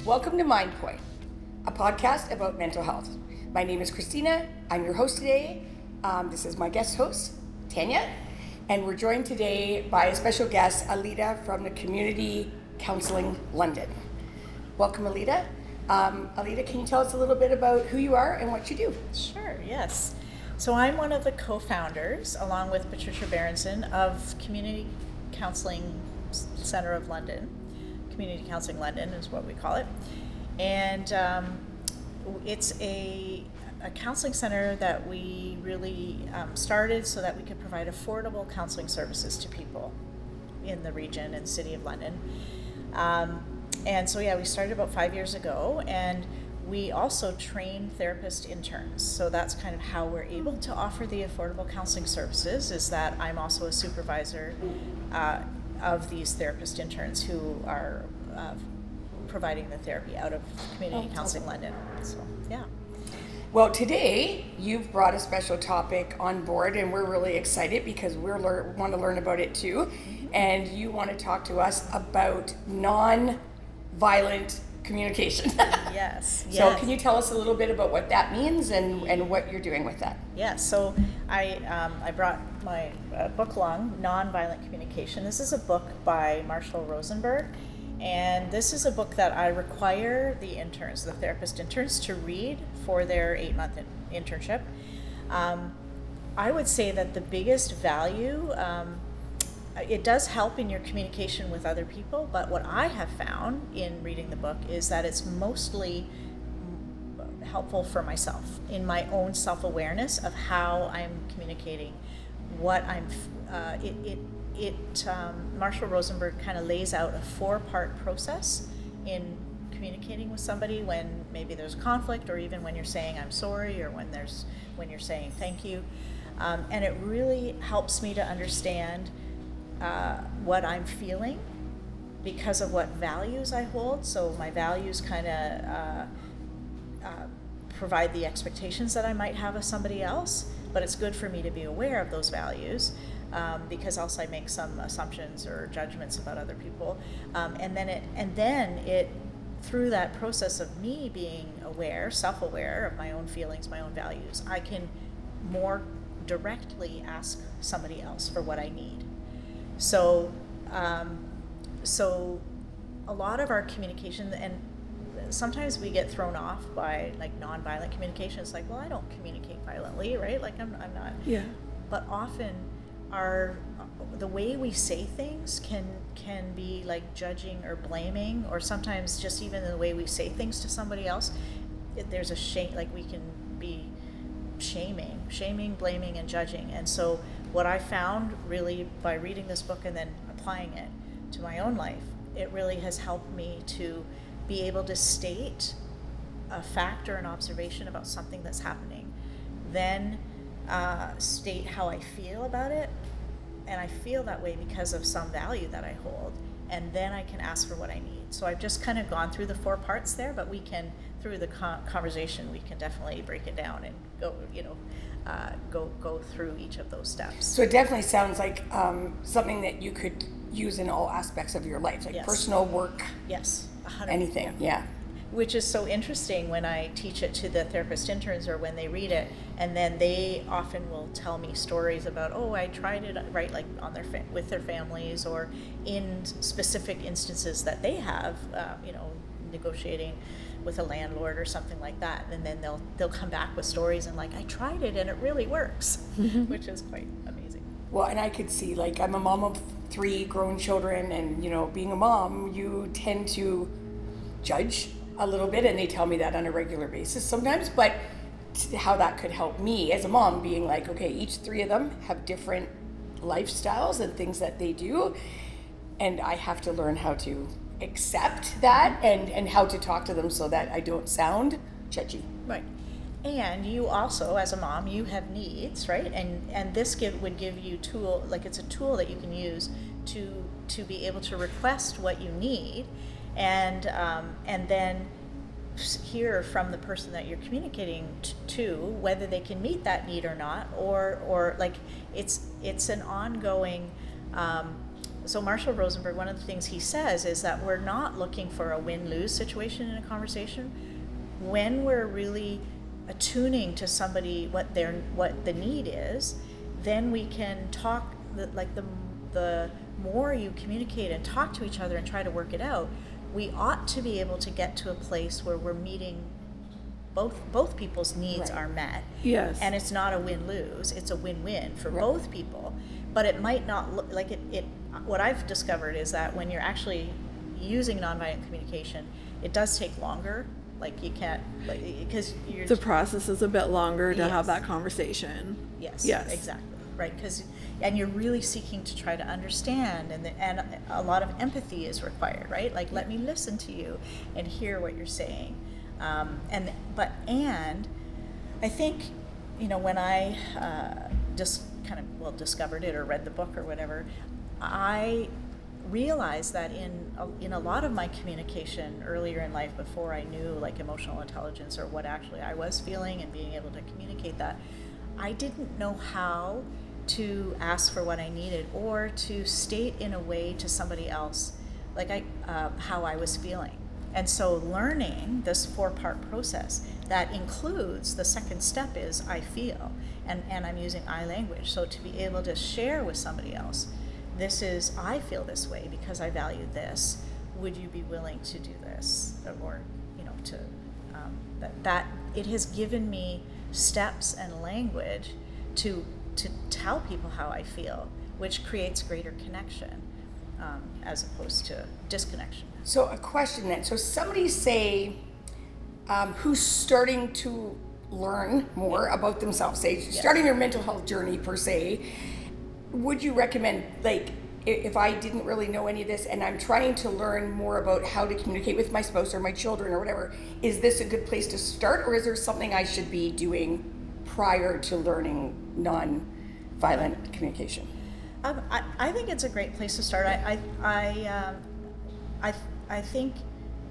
Welcome to Mind Point, a podcast about mental health. My name is Christina. I'm your host today. This is my guest host, Tanya, and we're joined today by a special guest, Alida from the Community Counselling London. Welcome, Alida. Alida, can you tell us a little bit about who you are and what you do? Sure, yes. So I'm one of the co-founders, along with Patricia Berenson, of Community Counselling Centre of London. Community Counselling London is what we call it. And it's a counseling center that we really started so that we could provide affordable counseling services to people in the region and city of London. And so, we started about 5 years ago, and we also train therapist interns. So that's kind of how we're able to offer the affordable counseling services, is that I'm also a supervisor of these therapist interns who are providing the therapy out of Community Counselling London. So, yeah. Well, today you've brought a special topic on board, and we're really excited because we want to learn about it too. And you want to talk to us about non-violent communication. Yes. So can you tell us a little bit about what that means and what you're doing with that? Yeah, so I brought my book along, Nonviolent Communication. This is a book by Marshall Rosenberg, and this is a book that I require the interns, the therapist interns, to read for their 8-month internship. I would say that the biggest value, it does help in your communication with other people, but what I have found in reading the book is that it's mostly helpful for myself, in my own self-awareness of how I'm communicating, what I'm, Marshall Rosenberg kind of lays out a 4-part process in communicating with somebody when maybe there's conflict, or even when you're saying I'm sorry, or when you're saying thank you. And it really helps me to understand what I'm feeling because of what values I hold. So my values kind of provide the expectations that I might have of somebody else, but it's good for me to be aware of those values because else I make some assumptions or judgments about other people. And then it through that process of me being aware, self-aware of my own feelings, my own values, I can more directly ask somebody else for what I need. So a lot of our communication, and sometimes we get thrown off by like nonviolent communication. It's like, well, I don't communicate violently, right? Like I'm not. Yeah. But often the way we say things can be like judging or blaming, or sometimes just even the way we say things to somebody else, there's a shame, like we can be shaming, blaming, and judging. And so what I found really by reading this book and then applying it to my own life, it really has helped me to be able to state a fact or an observation about something that's happening, then state how I feel about it, and I feel that way because of some value that I hold, and then I can ask for what I need. So I've just kind of gone through the 4 parts there, but we can, through the conversation, we can definitely break it down and go through each of those steps. So it definitely sounds like something that you could use in all aspects of your life, like personal, work, yes, 100%. Anything, yeah. Which is so interesting when I teach it to the therapist interns, or when they read it, and then they often will tell me stories about, I tried it, right, like on with their families, or in specific instances that they have, negotiating with a landlord or something like that, and then they'll come back with stories and like, I tried it and it really works, which is quite amazing. Well, and I could see, like, I'm a mom of 3 grown children, and being a mom, you tend to judge a little bit, and they tell me that on a regular basis sometimes, but how that could help me as a mom, being like, okay, each 3 of them have different lifestyles and things that they do, and I have to learn how to accept that and how to talk to them so that I don't sound judgy. Right. And you also, as a mom, you have needs, right? And this would give you it's a tool that you can use to be able to request what you need, and then hear from the person that you're communicating to whether they can meet that need or not, or like it's an ongoing so Marshall Rosenberg, one of the things he says is that we're not looking for a win-lose situation in a conversation. When we're really attuning to somebody what the need is, then we can talk. The more you communicate and talk to each other and try to work it out, we ought to be able to get to a place where we're meeting both people's needs are met. Yes. And it's not a win-lose, it's a win-win for both people. But it might not look like it. What I've discovered is that when you're actually using nonviolent communication, it does take longer. Like you can't, because you're... The process is a bit longer to Yes. have that conversation. Yes, Yes. exactly. Right, and you're really seeking to try to understand, and a lot of empathy is required, right? Like, let me listen to you and hear what you're saying. And I think, when I just kind of discovered it or read the book or whatever, I realized that in a lot of my communication earlier in life, before I knew like emotional intelligence or what actually I was feeling and being able to communicate that, I didn't know how to ask for what I needed or to state in a way to somebody else like how I was feeling. And so learning this 4-part process that includes the second step is I feel, and I'm using I language. So to be able to share with somebody else, this is, I feel this way because I value this. Would you be willing to do this? Or, that it has given me steps and language to tell people how I feel, which creates greater connection as opposed to disconnection. So a question then. So somebody say who's starting to learn more about themselves, say starting their mental health journey per se, would you recommend, like, if I didn't really know any of this and I'm trying to learn more about how to communicate with my spouse or my children or whatever, is this a good place to start, or is there something I should be doing prior to learning non-violent communication? I think it's a great place to start. I think,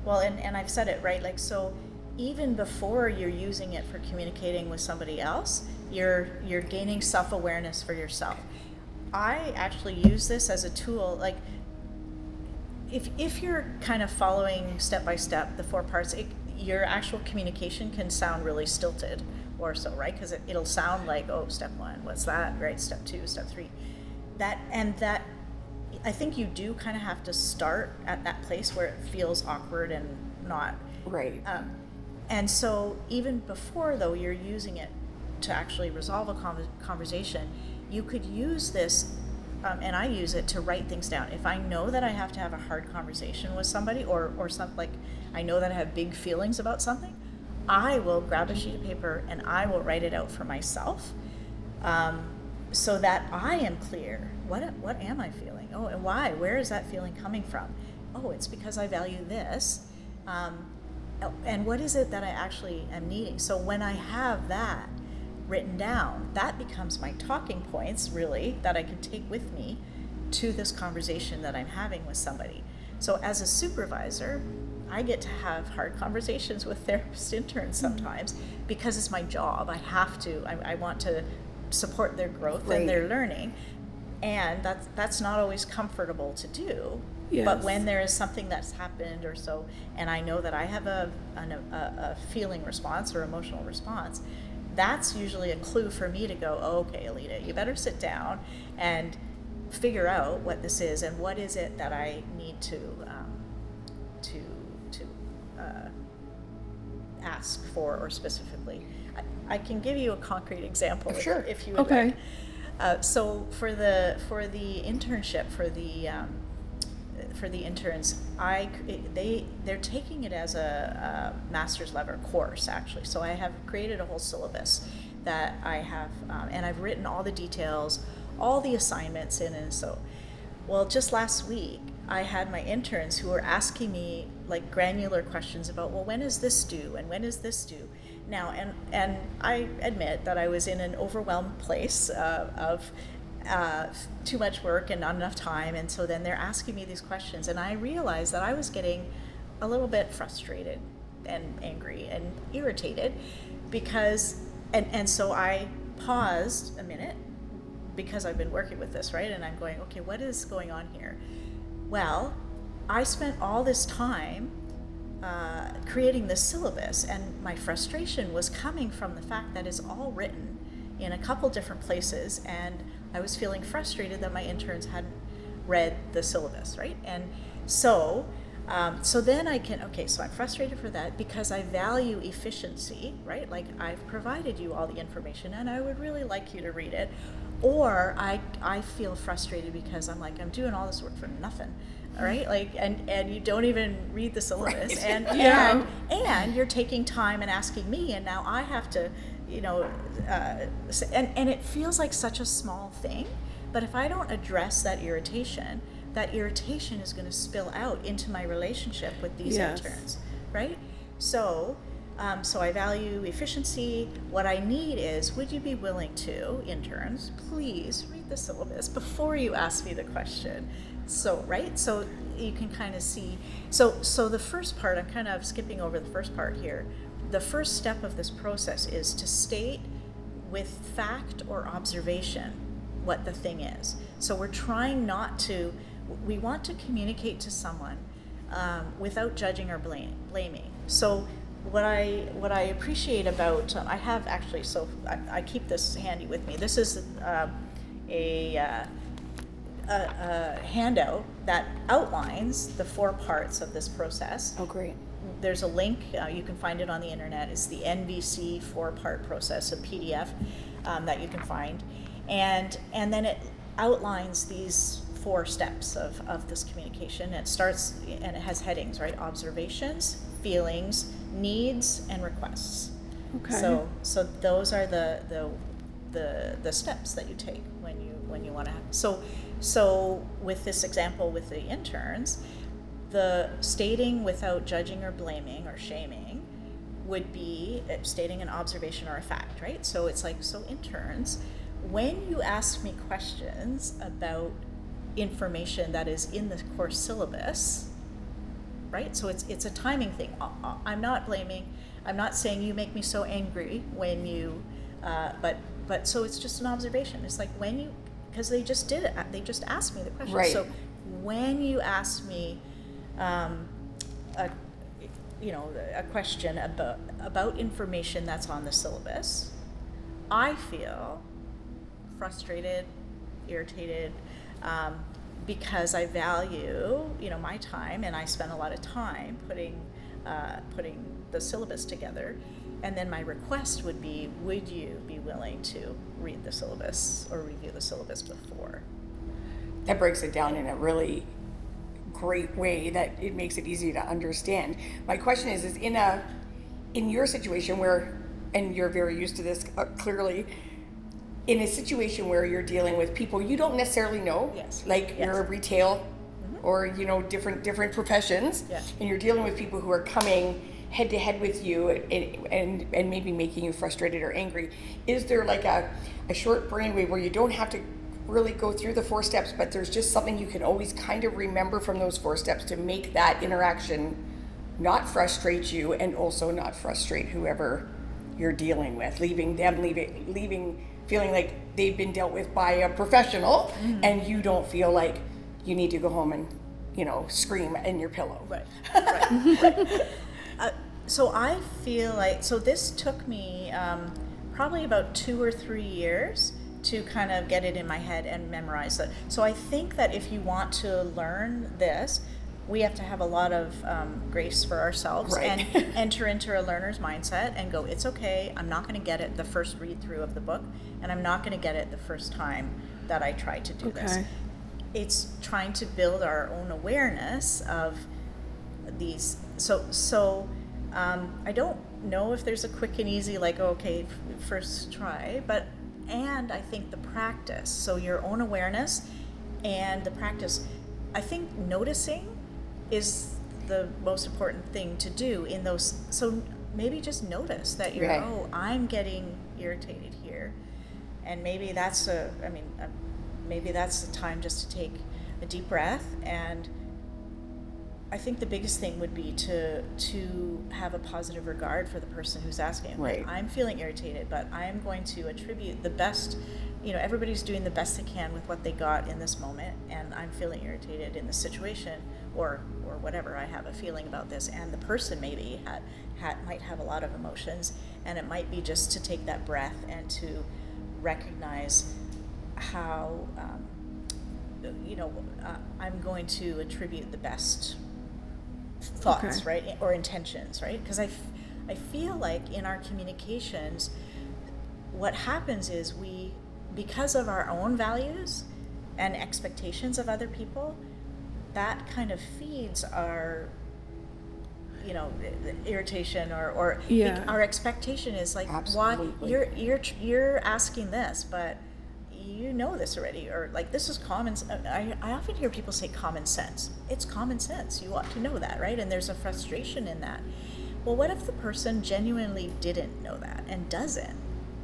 well, and I've said it, right? Like, so even before you're using it for communicating with somebody else, you're gaining self-awareness for yourself. I actually use this as a tool, like if you're kind of following step by step the 4 parts, your actual communication can sound really stilted or so, right? Because it'll sound like, oh, step 1, what's that, right? Step 2, step 3. That I think you do kind of have to start at that place where it feels awkward and not right. And so even before, though, you're using it to actually resolve a conversation, you could use this, and I use it to write things down. If I know that I have to have a hard conversation with somebody, or something, like I know that I have big feelings about something, I will grab a sheet of paper and I will write it out for myself, so that I am clear. What am I feeling? Oh, and why? Where is that feeling coming from? Oh, it's because I value this. And what is it that I actually am needing? So when I have that written down, that becomes my talking points, really, that I can take with me to this conversation that I'm having with somebody. So as a supervisor, I get to have hard conversations with therapist interns sometimes because it's my job. I have to. I want to support their growth and their learning, and that's not always comfortable to do. Yes. But when there is something that's happened or so, and I know that I have a feeling response or emotional response, that's usually a clue for me to go, oh, okay, Alida, you better sit down and figure out what this is and what is it that I need to ask for, or specifically. I can give you a concrete example if you would like. So for the internship for the interns, they're taking it as a master's level course, actually. So I have created a whole syllabus that I have, and I've written all the details, all the assignments in, and so, well, just last week I had my interns who were asking me like granular questions about, well, when is this due and when is this due? Now, and I admit that I was in an overwhelmed place of too much work and not enough time, and so then they're asking me these questions, and I realized that I was getting a little bit frustrated and angry and irritated because, and so I paused a minute, because I've been working with this, right? And I'm going, okay, what is going on here? Well, I spent all this time creating this syllabus, and my frustration was coming from the fact that it's all written in a couple different places, and I was feeling frustrated that my interns hadn't read the syllabus, right? And so then so I'm frustrated for that because I value efficiency, right? Like, I've provided you all the information and I would really like you to read it. Or I feel frustrated because I'm like, I'm doing all this work for nothing, all right? Like, and you don't even read the syllabus, right. and you're taking time and asking me, and now I have to, and it feels like such a small thing, but if I don't address that irritation is going to spill out into my relationship with these interns, right? So I value efficiency. What I need is, would you be willing to, interns, please read the syllabus before you ask me the question? So, right? So you can kind of see. So the first part, I'm kind of skipping over the first part here. The first step of this process is to state with fact or observation what the thing is. So we're trying we want to communicate to someone without judging or blaming. So what I appreciate about, I have actually, so I keep this handy with me. This is a handout that outlines the 4 parts of this process. Oh, great. There's a link, you can find it on the internet. It's the NVC 4-part process, a PDF that you can find. And then it outlines these 4 steps of this communication. It starts, and it has headings, right? Observations, feelings, needs, and requests. Okay. So those are the steps that you take when you want to. So with this example with the interns, the stating without judging or blaming or shaming would be stating an observation or a fact, right? So it's like, so interns, when you ask me questions about information that is in the course syllabus, right? So it's a timing thing. I'm not blaming. I'm not saying you make me so angry when you, but so it's just an observation. It's like when you, because they just did it. They just asked me the question. Right. So when you ask me, a question about information that's on the syllabus, I feel frustrated, irritated, because I value, my time, and I spend a lot of time putting the syllabus together. And then my request would be, would you be willing to read the syllabus or review the syllabus before? That breaks it down in a really great way that it makes it easy to understand. My question is in your situation where, and you're very used to this clearly, in a situation where you're dealing with people you don't necessarily know, you're retail, or different professions, and you're dealing with people who are coming head to head with you and maybe making you frustrated or angry. Is there like a short brainwave where you don't have to really go through the 4 steps, but there's just something you can always kind of remember from those 4 steps to make that interaction not frustrate you and also not frustrate whoever you're dealing with, leaving feeling like they've been dealt with by a professional, and you don't feel like you need to go home and scream in your pillow. Right. So I feel like, this took me probably about 2 or 3 years to kind of get it in my head and memorize it. So I think that if you want to learn this, we have to have a lot of grace for ourselves, and enter into a learner's mindset and go, it's okay, I'm not going to get it the first read through of the book, and I'm not going to get it the first time that I try to do this. It's trying to build our own awareness of these. So I don't know if there's a quick and easy, like, okay, first try, and I think the practice, so your own awareness and the practice, I think noticing is the most important thing to do in those. So maybe just notice that you're, I'm getting irritated here, and maybe that's maybe that's the time just to take a deep breath and I think the biggest thing would be to have a positive regard for the person who's asking. Right. I'm feeling irritated, but I am going to attribute the best. Everybody's doing the best they can with what they got in this moment, and I'm feeling irritated in this situation, or whatever. I have a feeling about this, and the person maybe might have a lot of emotions, and it might be just to take that breath and to recognize how I'm going to attribute the best thoughts, Okay. right, or intentions, right? Because I feel like in our communications, what happens is because of our own values and expectations of other people, that kind of feeds our irritation or Yeah. our expectation is like, Absolutely. why you're asking this, but you know this already, or like, this is common. I often hear people say common sense. It's common sense. You ought to know that, right? And there's a frustration in that. Well, what if the person genuinely didn't know that and doesn't,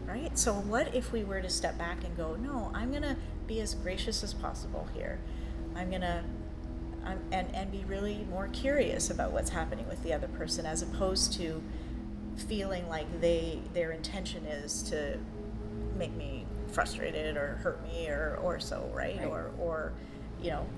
right? So what if we were to step back and go, no, I'm going to be as gracious as possible here. I'm going to and be really more curious about what's happening with the other person, as opposed to feeling like their intention is to make me frustrated or hurt me or so, right? Or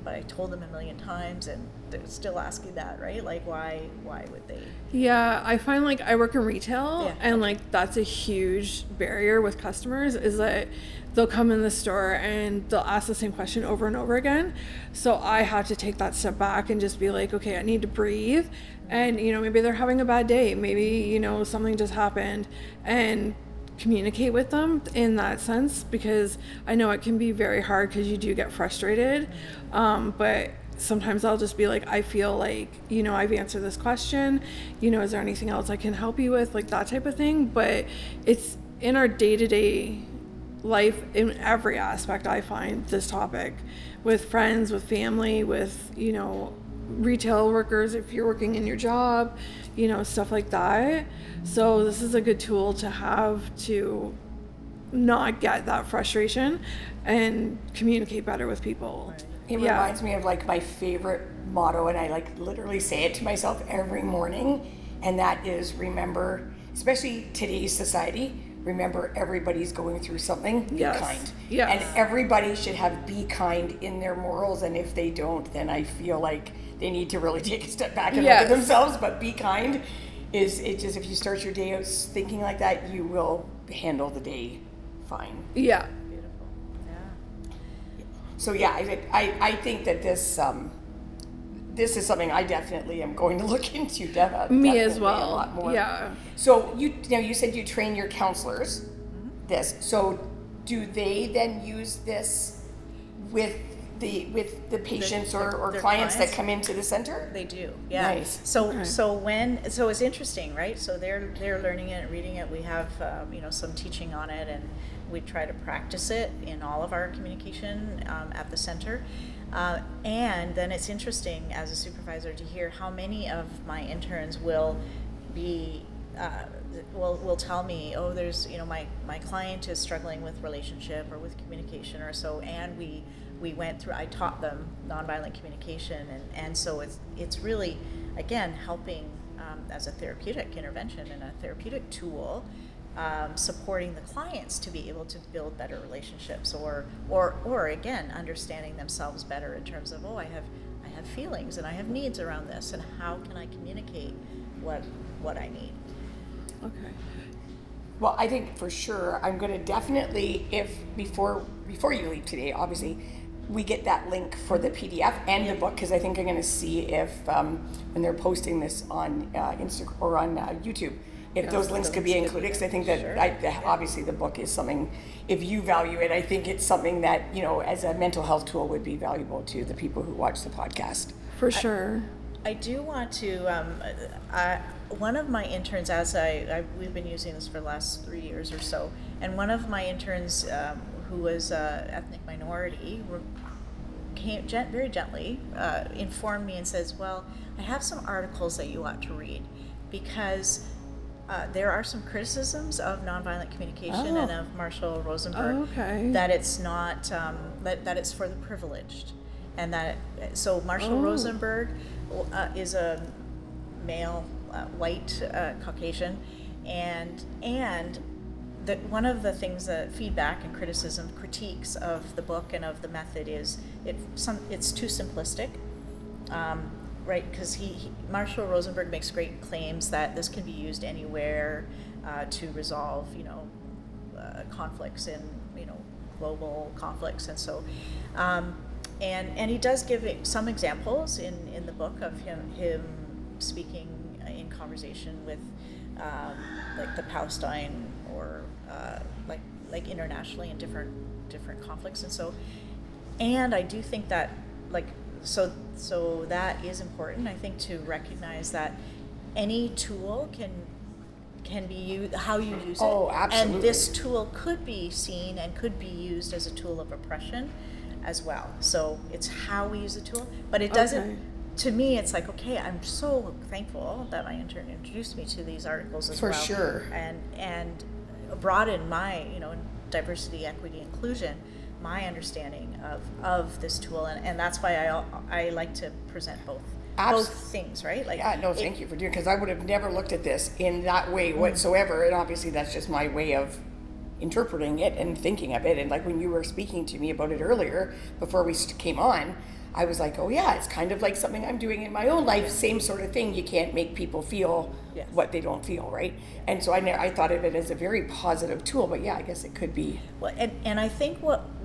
but I told them a million times and they're still asking that, right? Like, why would they? Yeah, I find like I work in retail, Yeah. and like that's a huge barrier with customers, is that they'll come in the store and they'll ask the same question over and over again. So I had to take that step back and just be like, okay, I need to breathe. And maybe they're having a bad day, maybe something just happened, and communicate with them in that sense, because I know it can be very hard because you do get frustrated. But sometimes I'll just be like, I feel like, I've answered this question, is there anything else I can help you with, like that type of thing. But it's in our day-to-day life, in every aspect. I find this topic with friends, with family, with retail workers, if you're working in your job, stuff like that. So this is a good tool to have to not get that frustration and communicate better with people. It reminds me of like my favorite motto, and I like literally say it to myself every morning, and that is, remember, especially today's society, remember everybody's going through something. Be Yes. kind. Yes. And everybody should have be kind in their morals, and if they don't, then I feel like they need to really take a step back and look at themselves. But be kind is, it just, if you start your day out thinking like that, you will handle the day fine. Yeah. Beautiful. Yeah. So yeah, I think that this is something I definitely am going to look into. Me as definitely well. A lot more. Yeah. So you said you train your counselors this. So do they then use this with the patients or their clients that clients? come into the center? They do, yeah. Nice. So Okay. so it's interesting, right? So they're learning it, reading it. We have some teaching on it, and we try to practice it in all of our communication at the center. And then it's interesting as a supervisor to hear how many of my interns will be will tell me, oh, there's my client is struggling with relationship or with communication or so, and we I taught them nonviolent communication, and so it's really, again, helping as a therapeutic intervention and a therapeutic tool, supporting the clients to be able to build better relationships, or again, understanding themselves better in terms of, I have feelings and I have needs around this, and how can I communicate what I need. Okay. Well, I think for sure I'm going to definitely, if before you leave today, obviously, we get that link for the PDF and the book, because I think I'm going to see if when they're posting this on Instagram or on YouTube, if those links could be included, because I think that obviously the book is something, if you value it, I think it's something that, as a mental health tool would be valuable to the people who watch the podcast. For sure. I do want to, one of my interns, we've been using this for the last 3 years or so, and one of my interns who was ethnic minority came very gently, informed me and says, well, I have some articles that you ought to read, because there are some criticisms of nonviolent communication and of Marshall Rosenberg, that it's not, that it's for the privileged. And so Marshall Rosenberg is a male, white, Caucasian, and that one of the things that feedback and criticism, critiques of the book and of the method is it's too simplistic, right? Because Marshall Rosenberg makes great claims that this can be used anywhere to resolve, conflicts in, global conflicts, and so, and he does give some examples in the book of him speaking in conversation with like the Palestine or like internationally in different conflicts, and so, and I do think that so that is important, I think, to recognize that any tool can be used, how you use it. Oh, absolutely. And this tool could be seen and could be used as a tool of oppression as well. So it's how we use the tool, but it doesn't. Okay. To me, it's like, okay, I'm so thankful that my intern introduced me to these articles as well. For sure. And broaden my, diversity, equity, inclusion, my understanding of this tool, and that's why I like to present both things, right? Thank you for doing, because I would have never looked at this in that way whatsoever, and obviously that's just my way of interpreting it and thinking of it. And like when you were speaking to me about it earlier before we came on, I was like, oh yeah, it's kind of like something I'm doing in my own life, same sort of thing. You can't make people feel what they don't feel, right? And so I thought of it as a very positive tool, but yeah, I guess it could be. Well, and I think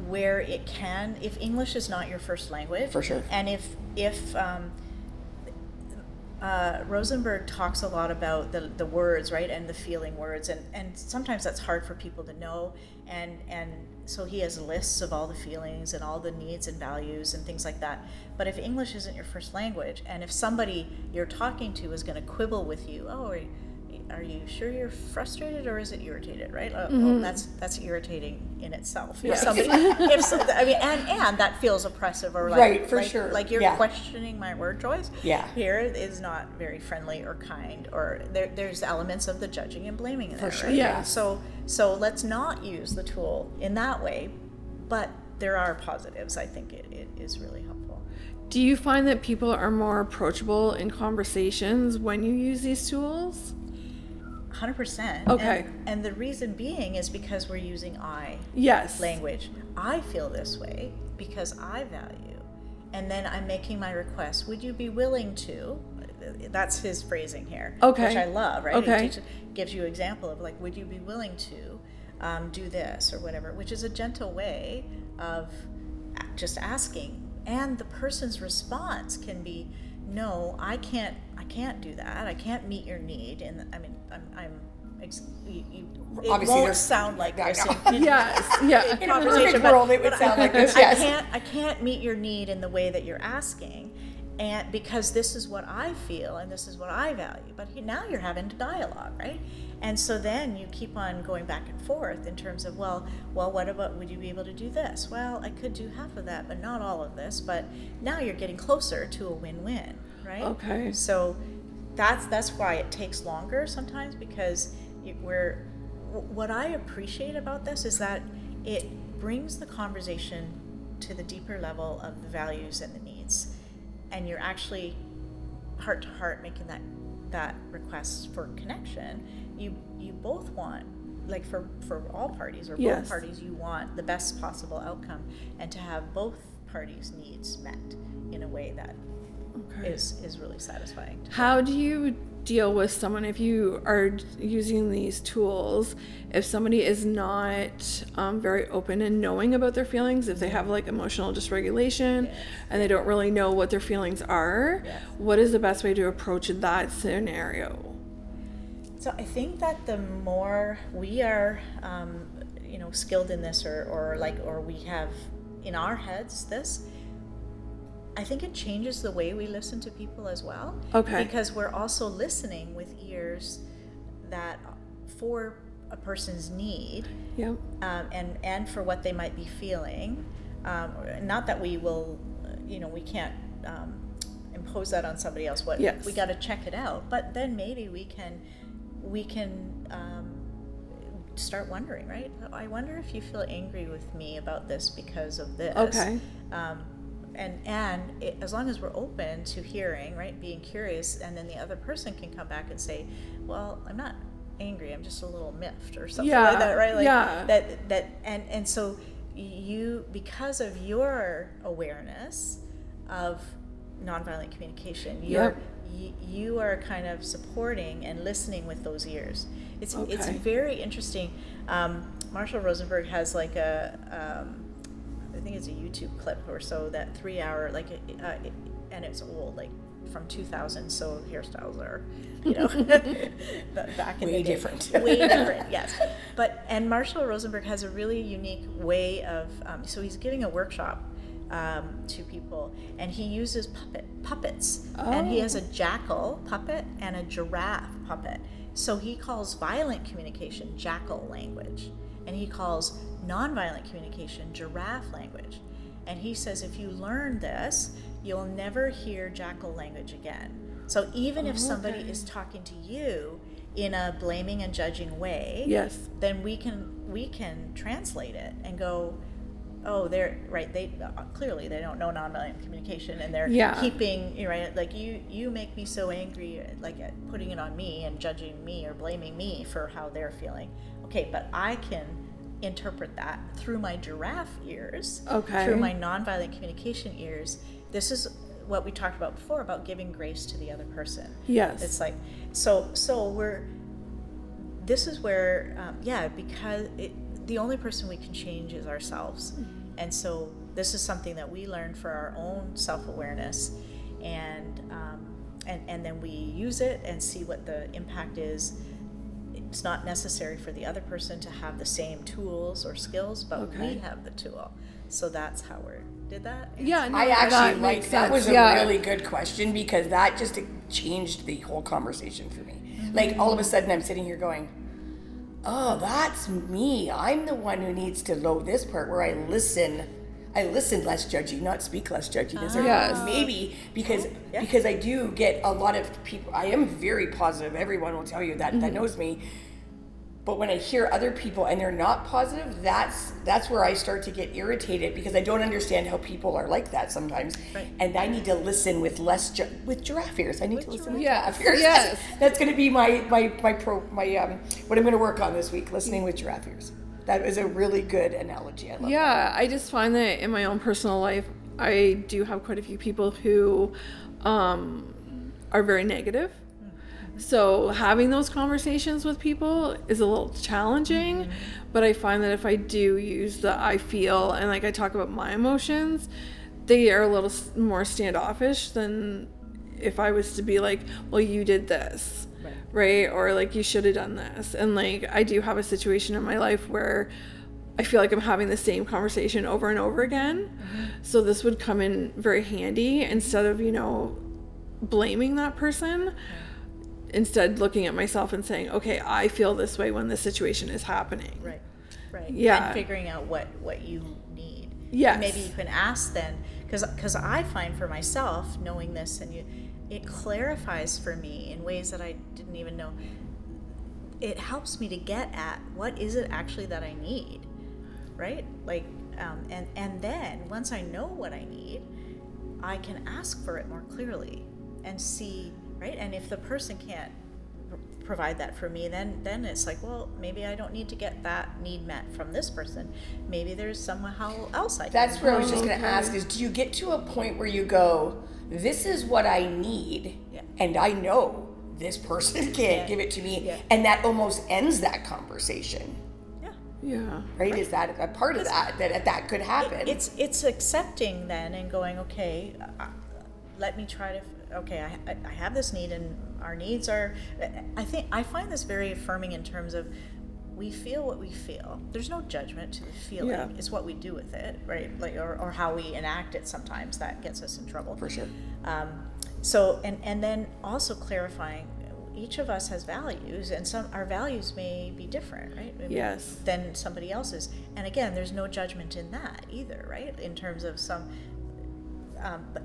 where it can, if English is not your first language, for sure, and if Rosenberg talks a lot about the words, right, and the feeling words, and sometimes that's hard for people to know, and so he has lists of all the feelings and all the needs and values and things like that. But if English isn't your first language, and if somebody you're talking to is going to quibble with you, are you sure you're frustrated or is it irritated, right? Well, that's irritating in itself. Yeah. And that feels oppressive, or sure. Like you're questioning my word choice. Yeah. Here is not very friendly or kind, or there's elements of the judging and blaming in there, For sure. right? Yeah. So let's not use the tool in that way, but there are positives. I think it is really helpful. Do you find that people are more approachable in conversations when you use these tools? 100%. Okay. And the reason being is because we're using yes. language. I feel this way because I value. And then I'm making my request. Would you be willing to? That's his phrasing here. Okay. Which I love, right? Okay. He gives you an example of like, would you be willing to do this or whatever, which is a gentle way of just asking. And the person's response can be, no, I can't do that. I can't meet your need. And I mean, it Obviously won't sound like this. Yes, yeah. In a perfect world, it would sound like this. Yes. I can't meet your need in the way that you're asking, and because this is what I feel and this is what I value. But now you're having a dialogue, right? And so then you keep on going back and forth in terms of, well, what about, would you be able to do this? Well, I could do half of that, but not all of this. But now you're getting closer to a win-win, right? Okay. So that's why it takes longer sometimes, because what I appreciate about this is that it brings the conversation to the deeper level of the values and the needs, and you're actually heart to heart making that request for connection. You both want, like for all parties, or both parties, you want the best possible outcome, and to have both parties' needs met in a way that is really satisfying. How do you deal with someone if you are using these tools, if somebody is not very open and knowing about their feelings, if they have like emotional dysregulation and they don't really know what their feelings are? What is the best way to approach that scenario? So I think that the more we are skilled in this, or we have in our heads this, I think it changes the way we listen to people as well. Okay. Because we're also listening with ears that for a person's need, and for what they might be feeling. Not that we will, we can't impose that on somebody else. We got to check it out. But then maybe we can start wondering, right? I wonder if you feel angry with me about this because of this. Okay. as long as we're open to hearing, right, being curious, and then the other person can come back and say, well, I'm not angry, I'm just a little miffed or something like that, right? Like and so you, because of your awareness of nonviolent communication, you are kind of supporting and listening with those ears. It's very interesting. Marshall Rosenberg has like I think it's a YouTube clip or so, that 3-hour, like, and it's old, like from 2000, so hairstyles are, back in the day. Different. Way different, yes. And Marshall Rosenberg has a really unique way of, so he's giving a workshop to people, and he uses puppets. And he has a jackal puppet and a giraffe puppet. So he calls violent communication jackal language, and he calls nonviolent communication giraffe language. And he says, if you learn this, you'll never hear jackal language again. So even if somebody is talking to you in a blaming and judging way, then we can translate it and go, oh, they're right. They clearly they don't know nonviolent communication, and they're keeping, right, like you make me so angry, like putting it on me and judging me or blaming me for how they're feeling. Okay, but I can interpret that through my giraffe ears, through my nonviolent communication ears. This is what we talked about before, about giving grace to the other person. Yes, it's like so this is where because the only person we can change is ourselves. And so this is something that we learn for our own self-awareness, and then we use it and see what the impact is. It's not necessary for the other person to have the same tools or skills, but we have the tool. So that's how did that? Yeah, no, I actually like that. Was a really good question, because that just changed the whole conversation for me. Like, all of a sudden I'm sitting here going, oh, that's me. I'm the one who needs to know this part where I listen less judgy, not speak less judgy. Maybe because I do get a lot of people. I am very positive. Everyone will tell you that knows me. But when I hear other people and they're not positive, that's where I start to get irritated, because I don't understand how people are like that sometimes. Right. And I need to listen with less with giraffe ears. I need to listen with giraffe ears. Yes. That's going to be my what I'm going to work on this week, listening with giraffe ears. That is a really good analogy. I love that. I just find that in my own personal life, I do have quite a few people who are very negative. So having those conversations with people is a little challenging, but I find that if I do use the I feel and like I talk about my emotions, they are a little more standoffish than if I was to be like, well, you did this, right? Or like, you should have done this. And like, I do have a situation in my life where I feel like I'm having the same conversation over and over again. So this would come in very handy, instead of, blaming that person. Instead, looking at myself and saying, okay, I feel this way when this situation is happening. Right. Yeah. And figuring out what you need. Yes. And maybe you can ask then, because I find for myself, knowing this, and it clarifies for me in ways that I didn't even know. It helps me to get at what is it actually that I need, right? Like, and then once I know what I need, I can ask for it more clearly and see. Right, and if the person can't provide that for me, then it's like, well, maybe I don't need to get that need met from this person. Maybe there's somehow else I can. That's where I was just going to ask: is do you get to a point where you go, "This is what I need," and I know this person can't give it to me, and that almost ends that conversation? Yeah. Right? Is that a part of that could happen? It's accepting then and going, okay, let me try to. Okay, I have this need, and our needs are. I find this very affirming in terms of we feel what we feel. There's no judgment to the feeling. Yeah. It's what we do with it, right? Like or how we enact it. Sometimes that gets us in trouble. For sure. So and then also clarifying, each of us has values, and our values may be different, right? Yes. Than somebody else's, and again, there's no judgment in that either, right? In terms of some.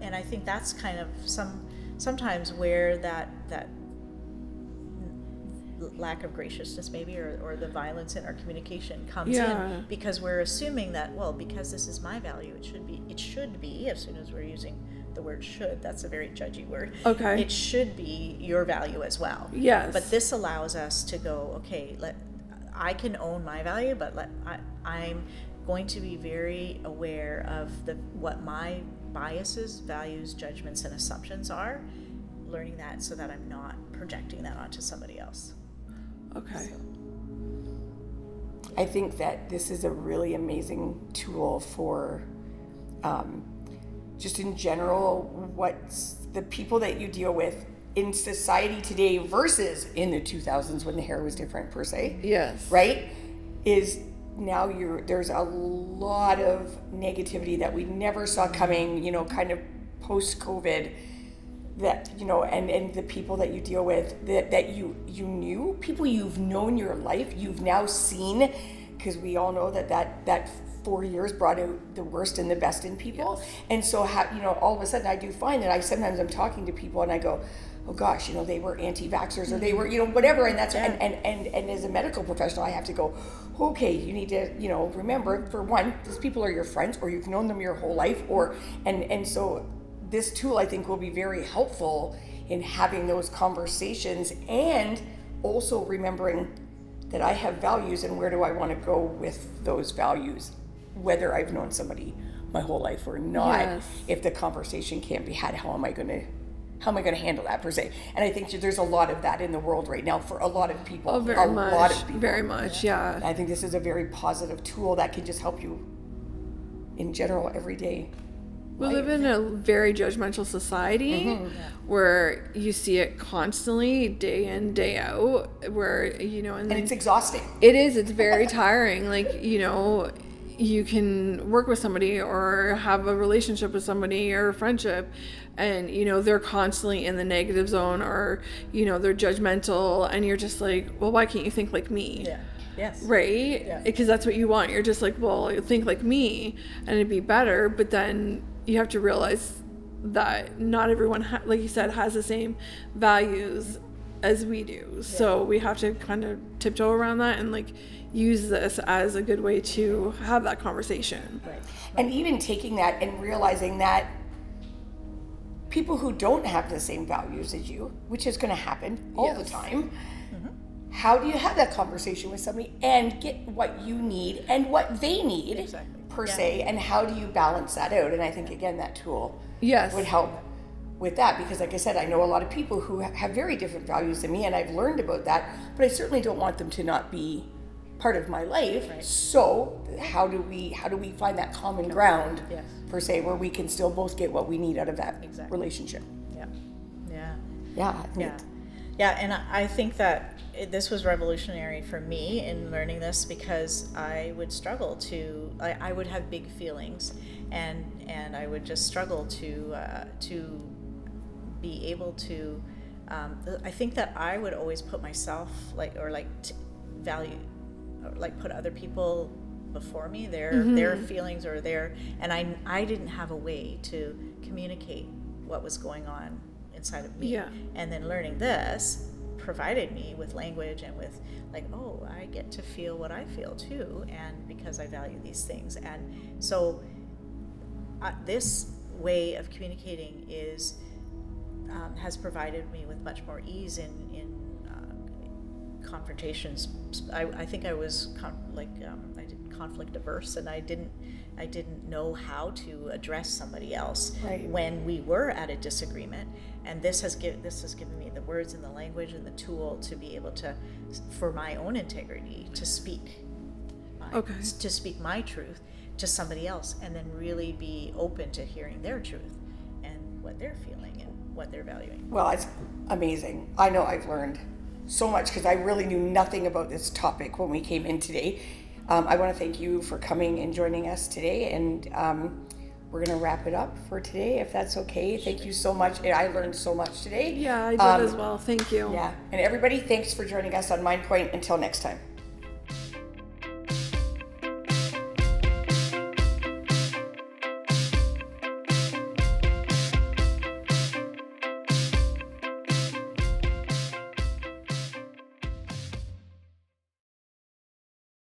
And I think that's kind of sometimes where that lack of graciousness maybe, or the violence in our communication comes Yeah. in, because we're assuming that, well, because this is my value, it should be, as soon as we're using the word should, that's a very judgy word. Okay. It should be your value as well. Yes. But this allows us to go, okay, I can own my value, but I'm going to be very aware of what my biases, values, judgments, and assumptions are, learning that so that I'm not projecting that onto somebody else. Okay. I think that this is a really amazing tool for just in general, what's the people that you deal with in society today versus in the 2000s when the hair was different per se. Yes. Right? Is now there's a lot of negativity that we never saw coming, kind of post-COVID, that, and the people that you deal with that you knew, people you've known your life, you've now seen, because we all know that 4 years brought out the worst and the best in people. Yes. And so, all of a sudden I do find that sometimes I'm talking to people and I go, oh gosh, they were anti-vaxxers or they were, whatever. And that's, and as a medical professional, I have to go, okay, you need to, remember, for one, these people are your friends, or you've known them your whole life, and so this tool, I think, will be very helpful in having those conversations, and also remembering that I have values and where do I want to go with those values, whether I've known somebody my whole life or not. Yes. If the conversation can't be had, how am I going to handle that per se? And I think there's a lot of that in the world right now for a lot of people. Very lot of people. Very much, yeah. I think this is a very positive tool that can just help you in general every day. We live in a very judgmental society where you see it constantly, day in, day out, where, and it's exhausting. It is. It's very tiring. You can work with somebody or have a relationship with somebody or a friendship, and, they're constantly in the negative zone, or, they're judgmental, and you're just like, well, why can't you think like me? Yeah. Yes. Right? Yeah. Because that's what you want. You're just like, well, think like me and it'd be better. But then you have to realize that not everyone, like you said, has the same values as we do. Yeah. So we have to kind of tiptoe around that and use this as a good way to have that conversation. Right. And even taking that and realizing that people who don't have the same values as you, which is going to happen all the time, how do you have that conversation with somebody and get what you need and what they need per se, and how do you balance that out? And I think, again, that tool would help with that, because like I said, I know a lot of people who have very different values than me, and I've learned about that, but I certainly don't want them to not be part of my life. Right. So how do we find that common ground per se, where we can still both get what we need out of that relationship? Yeah, and I think that this was revolutionary for me in learning this, because I would struggle I would have big feelings, and I would just struggle to be able to, I think that I would always put myself value, or put other people before me, their feelings or and I didn't have a way to communicate what was going on inside of me. Yeah. And then learning this provided me with language and with I get to feel what I feel too, and because I value these things. And so this way of communicating has provided me with much more ease in confrontations. I think I was I did conflict averse, and I didn't know how to address somebody else when we were at a disagreement. And this has given me the words and the language and the tool to be able to, for my own integrity, to speak my truth to somebody else, and then really be open to hearing their truth and what they're feeling and what they're valuing. Well, it's amazing. I know I've learned so much, because I really knew nothing about this topic when we came in today. I want to thank you for coming and joining us today, and we're going to wrap it up for today, if that's okay. Thank you so much. I learned so much today. Yeah, I did as well. Thank you. Yeah, and everybody, thanks for joining us on Mind Point. Until next time.